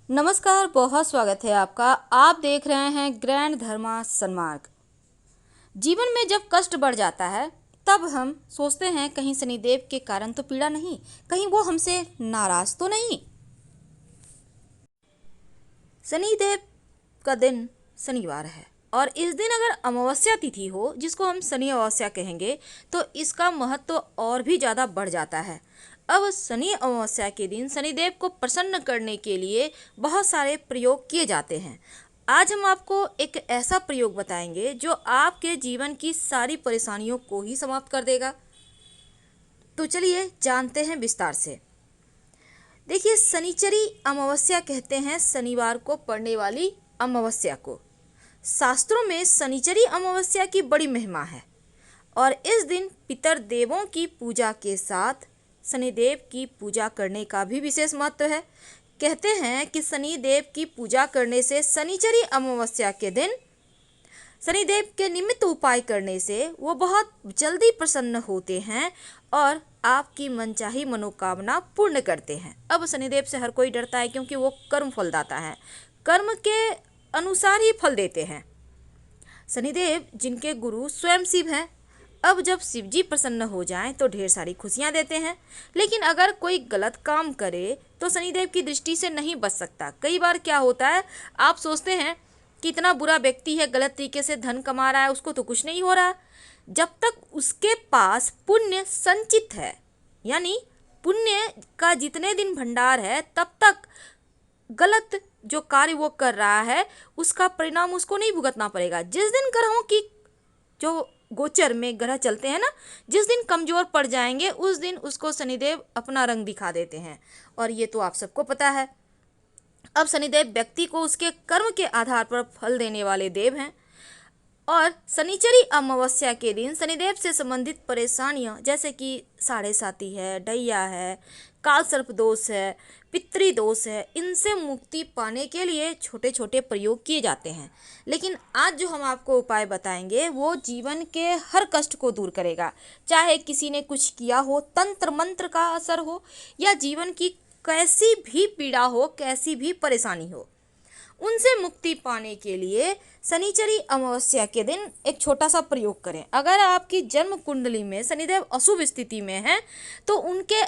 नमस्कार, बहुत स्वागत है आपका। आप देख रहे हैं ग्रैंड धर्मा सन्मार्ग। जीवन में जब कष्ट बढ़ जाता है तब हम सोचते हैं कहीं शनिदेव के कारण तो पीड़ा नहीं, कहीं वो हमसे नाराज तो नहीं। शनिदेव का दिन शनिवार है और इस दिन अगर अमावस्या तिथि हो, जिसको हम शनि अमावस्या कहेंगे, तो इसका महत्व और भी ज़्यादा बढ़ जाता है। अब शनि अमावस्या के दिन शनिदेव को प्रसन्न करने के लिए बहुत सारे प्रयोग किए जाते हैं। आज हम आपको एक ऐसा प्रयोग बताएंगे जो आपके जीवन की सारी परेशानियों को ही समाप्त कर देगा। तो चलिए जानते हैं विस्तार से। देखिए, शनिचरी अमावस्या कहते हैं शनिवार को पड़ने वाली अमावस्या को। शास्त्रों में शनिचरी अमावस्या की बड़ी महिमा है और इस दिन पितर देवों की पूजा के साथ शनिदेव की पूजा करने का भी विशेष महत्व है। कहते हैं कि शनिदेव की पूजा करने से शनिचरी अमावस्या के दिन शनिदेव के निमित्त उपाय करने से वो बहुत जल्दी प्रसन्न होते हैं और आपकी मनचाही मनोकामना पूर्ण करते हैं। अब शनिदेव से हर कोई डरता है क्योंकि वो कर्म फलदाता है, कर्म के अनुसार ही फल देते हैं। शनिदेव जिनके गुरु स्वयं शिव हैं। अब जब शिव जी प्रसन्न हो जाएं तो ढेर सारी खुशियां देते हैं, लेकिन अगर कोई गलत काम करे तो शनिदेव की दृष्टि से नहीं बच सकता। कई बार क्या होता है, आप सोचते हैं कि इतना बुरा व्यक्ति है, गलत तरीके से धन कमा रहा है, उसको तो कुछ नहीं हो रहा। जब तक उसके पास पुण्य संचित है, यानी पुण्य का जितने दिन भंडार है, तब तक गलत जो कार्य वो कर रहा है उसका परिणाम उसको नहीं भुगतना पड़ेगा। जिस दिन ग्रहों की जो गोचर में ग्रह चलते हैं ना, जिस दिन कमजोर पड़ जाएंगे उस दिन उसको शनिदेव अपना रंग दिखा देते हैं, और ये तो आप सबको पता है। अब शनिदेव व्यक्ति को उसके कर्म के आधार पर फल देने वाले देव हैं और शनिचरी अमावस्या के दिन शनिदेव से संबंधित परेशानियां जैसे कि साढ़े साती है, ढैया है, काल सर्प दोष है, पितृ दोष है, इनसे मुक्ति पाने के लिए छोटे छोटे प्रयोग किए जाते हैं। लेकिन आज जो हम आपको उपाय बताएंगे वो जीवन के हर कष्ट को दूर करेगा। चाहे किसी ने कुछ किया हो, तंत्र मंत्र का असर हो, या जीवन की कैसी भी पीड़ा हो, कैसी भी परेशानी हो, उनसे मुक्ति पाने के लिए शनिचरी अमावस्या के दिन एक छोटा सा प्रयोग करें। अगर आपकी जन्म कुंडली में शनिदेव अशुभ स्थिति में है तो उनके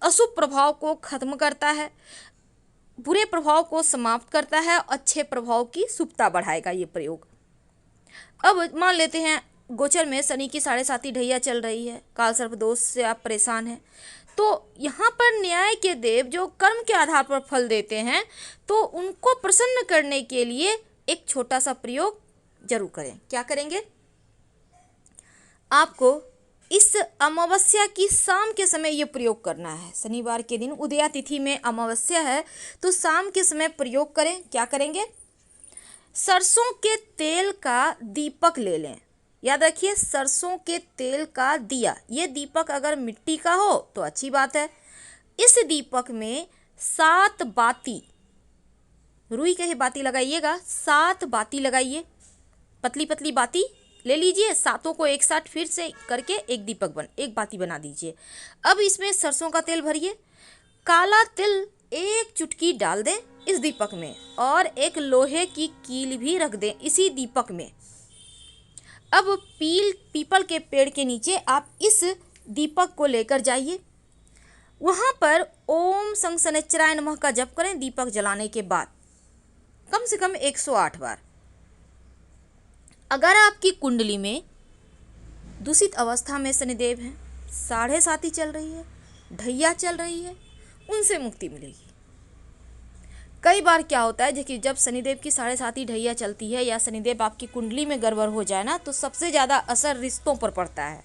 अशुभ प्रभाव को खत्म करता है, बुरे प्रभाव को समाप्त करता है, अच्छे प्रभाव की शुभता बढ़ाएगा ये प्रयोग। अब मान लेते हैं गोचर में शनि की साढ़े साती ढैया चल रही है, काल सर्प दोष से आप परेशान हैं, तो यहाँ पर न्याय के देव जो कर्म के आधार पर फल देते हैं, तो उनको प्रसन्न करने के लिए एक छोटा सा प्रयोग जरूर करें। क्या करेंगे? आपको इस अमावस्या की शाम के समय ये प्रयोग करना है। शनिवार के दिन उदया तिथि में अमावस्या है, तो शाम के समय प्रयोग करें। क्या करेंगे? सरसों के तेल का दीपक ले लें। याद रखिए, सरसों के तेल का दिया। ये दीपक अगर मिट्टी का हो तो अच्छी बात है। इस दीपक में 7 बाती, रुई के बाती लगाइएगा, 7 बाती लगाइए। पतली पतली बाती ले लीजिए, सातों को एक साथ फिर से करके एक बाती बना दीजिए। अब इसमें सरसों का तेल भरिए, काला तिल एक चुटकी डाल दें इस दीपक में, और एक लोहे की कील भी रख दें इसी दीपक में। अब पीपल के पेड़ के नीचे आप इस दीपक को लेकर जाइए, वहाँ पर ओम संग शनैश्चराय नमः का जप करें दीपक जलाने के बाद, कम से कम 108 बार। अगर आपकी कुंडली में दूषित अवस्था में शनिदेव हैं, साढ़े साती चल रही है, ढैया चल रही है, उनसे मुक्ति मिलेगी। कई बार क्या होता है कि जब शनिदेव की साढ़े साती ढैया चलती है या शनिदेव आपकी कुंडली में गड़बड़ हो जाए ना, तो सबसे ज़्यादा असर रिश्तों पर पड़ता है।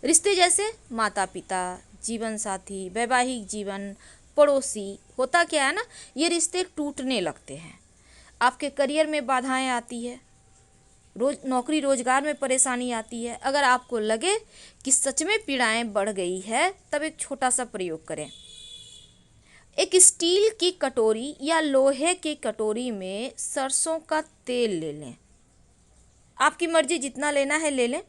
रिश्ते जैसे माता पिता, जीवन साथी, वैवाहिक जीवन, पड़ोसी। होता क्या है ना, ये रिश्ते टूटने लगते हैं। आपके करियर में बाधाएं आती है, नौकरी रोजगार में परेशानी आती है। अगर आपको लगे कि सच में पीड़ाएं बढ़ गई है, तब एक छोटा सा प्रयोग करें। एक स्टील की कटोरी या लोहे की कटोरी में सरसों का तेल ले लें, आपकी मर्जी जितना लेना है ले लें।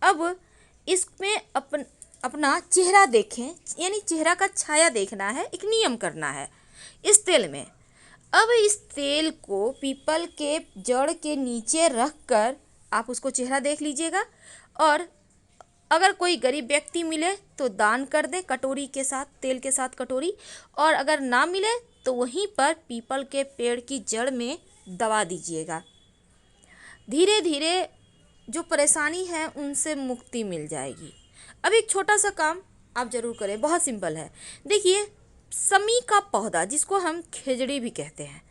अब इसमें अपना चेहरा देखें, यानी चेहरा का छाया देखना है, एक नियम करना है इस तेल में। अब इस तेल को पीपल के जड़ के नीचे रख कर आप उसको चेहरा देख लीजिएगा, और अगर कोई गरीब व्यक्ति मिले तो दान कर दे कटोरी के साथ, तेल के साथ कटोरी, और अगर ना मिले तो वहीं पर पीपल के पेड़ की जड़ में दबा दीजिएगा। धीरे धीरे जो परेशानी है उनसे मुक्ति मिल जाएगी। अब एक छोटा सा काम आप जरूर करें, बहुत सिंपल है। देखिए, समी का पौधा जिसको हम खिजड़ी भी कहते हैं,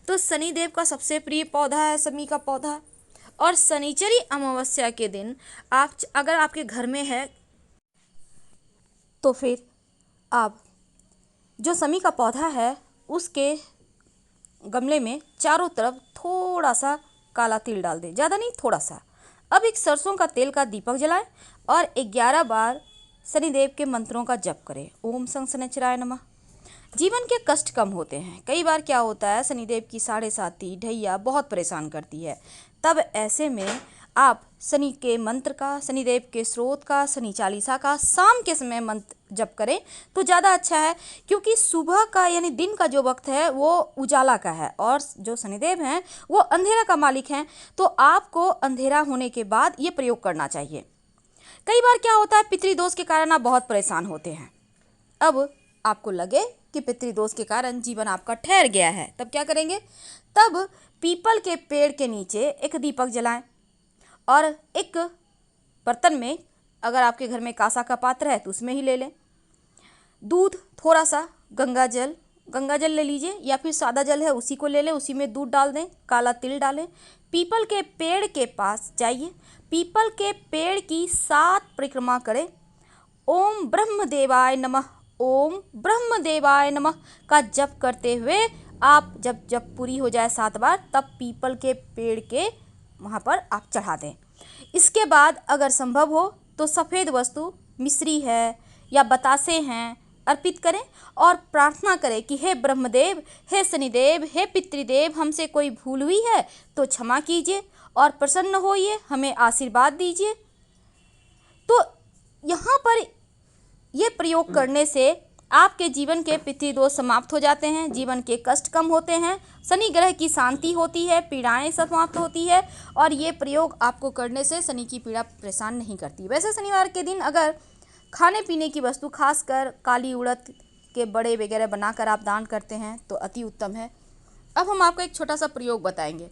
तो शनिदेव का सबसे प्रिय पौधा है समी का पौधा। और शनिचरी अमावस्या के दिन आप अगर आपके घर में है तो फिर आप जो समी का पौधा है उसके गमले में चारों तरफ थोड़ा सा काला तिल डाल दें, ज़्यादा नहीं, थोड़ा सा। अब एक सरसों का तेल का दीपक जलाएं और 11 बार शनिदेव के मंत्रों का जप करें। ओम शं शनिचराय नमः। जीवन के कष्ट कम होते हैं। कई बार क्या होता है, शनिदेव की 7.5 ढैया बहुत परेशान करती है। तब ऐसे में आप शनि के मंत्र का, शनिदेव के स्रोत का, शनि चालीसा का शाम के समय मंत्र जप करें तो ज़्यादा अच्छा है, क्योंकि सुबह का यानी दिन का जो वक्त है वो उजाला का है और जो शनिदेव हैं वो अंधेरा का मालिक हैं। तो आपको अंधेरा होने के बाद ये प्रयोग करना चाहिए। कई बार क्या होता है, पितृदोष के कारण आप बहुत परेशान होते हैं। अब आपको लगे कि पितृदोष के कारण जीवन आपका ठहर गया है, तब क्या करेंगे? तब पीपल के पेड़ के नीचे एक दीपक जलाएं और एक बर्तन में, अगर आपके घर में कांसा का पात्र है तो उसमें ही ले लें, दूध, थोड़ा सा गंगा जल ले लीजिए, या फिर सादा जल है उसी को ले लें, उसी में दूध डाल दें, काला तिल डालें, पीपल के पेड़ के पास जाइए, पीपल के पेड़ की 7 परिक्रमा करें, ओम ब्रह्मदेवाय नमः, ओम ब्रह्मदेवाय नमः का जप करते हुए आप जब पूरी हो जाए 7 बार, तब पीपल के पेड़ के वहाँ पर आप चढ़ा दें। इसके बाद अगर संभव हो तो सफ़ेद वस्तु, मिश्री है या बतासे हैं, अर्पित करें और प्रार्थना करें कि हे ब्रह्मदेव, हे शनिदेव, हे पितृदेव, हमसे कोई भूल हुई है तो क्षमा कीजिए और प्रसन्न होइए, हमें आशीर्वाद दीजिए। तो यहाँ पर ये प्रयोग करने से आपके जीवन के पितृदोष समाप्त हो जाते हैं, जीवन के कष्ट कम होते हैं, शनि ग्रह की शांति होती है, पीड़ाएं समाप्त होती है, और ये प्रयोग आपको करने से शनि की पीड़ा परेशान नहीं करती। वैसे शनिवार के दिन अगर खाने पीने की वस्तु, खासकर काली उड़द के बड़े वगैरह बनाकर आप दान करते हैं तो अति उत्तम है। अब हम आपको एक छोटा सा प्रयोग बताएंगे।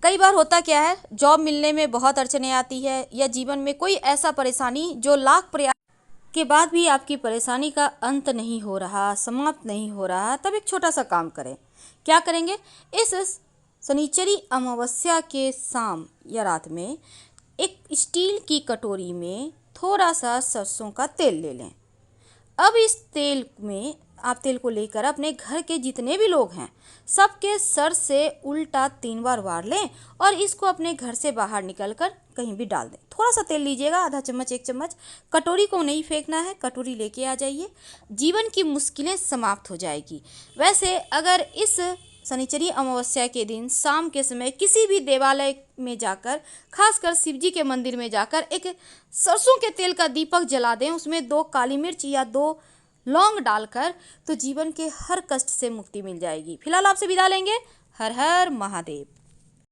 कई बार होता क्या है, जॉब मिलने में बहुत अड़चने आती है, या जीवन में कोई ऐसा परेशानी जो लाख प्रयास के बाद भी आपकी परेशानी का अंत नहीं हो रहा, समाप्त नहीं हो रहा, तब एक छोटा सा काम करें। क्या करेंगे? इस शनिचरी अमावस्या के शाम या रात में एक स्टील की कटोरी में थोड़ा सा सरसों का तेल ले लें। अब इस तेल में आप तेल को लेकर अपने घर के जितने भी लोग हैं सबके सर से उल्टा 3 बार वार लें और इसको अपने घर से बाहर निकलकर कहीं भी डाल दें। थोड़ा सा तेल लीजिएगा, आधा चम्मच, 1 चम्मच। कटोरी को नहीं फेंकना है, कटोरी लेके आ जाइए, जीवन की मुश्किलें समाप्त हो जाएगी। वैसे अगर इस शनिचरी अमावस्या के दिन शाम के समय किसी भी देवालय में जाकर, खासकर शिव जी के मंदिर में जाकर एक सरसों के तेल का दीपक जला दें, उसमें 2 काली मिर्च या 2 लौंग डालकर, तो जीवन के हर कष्ट से मुक्ति मिल जाएगी। फिलहाल आपसे विदा लेंगे। हर हर महादेव।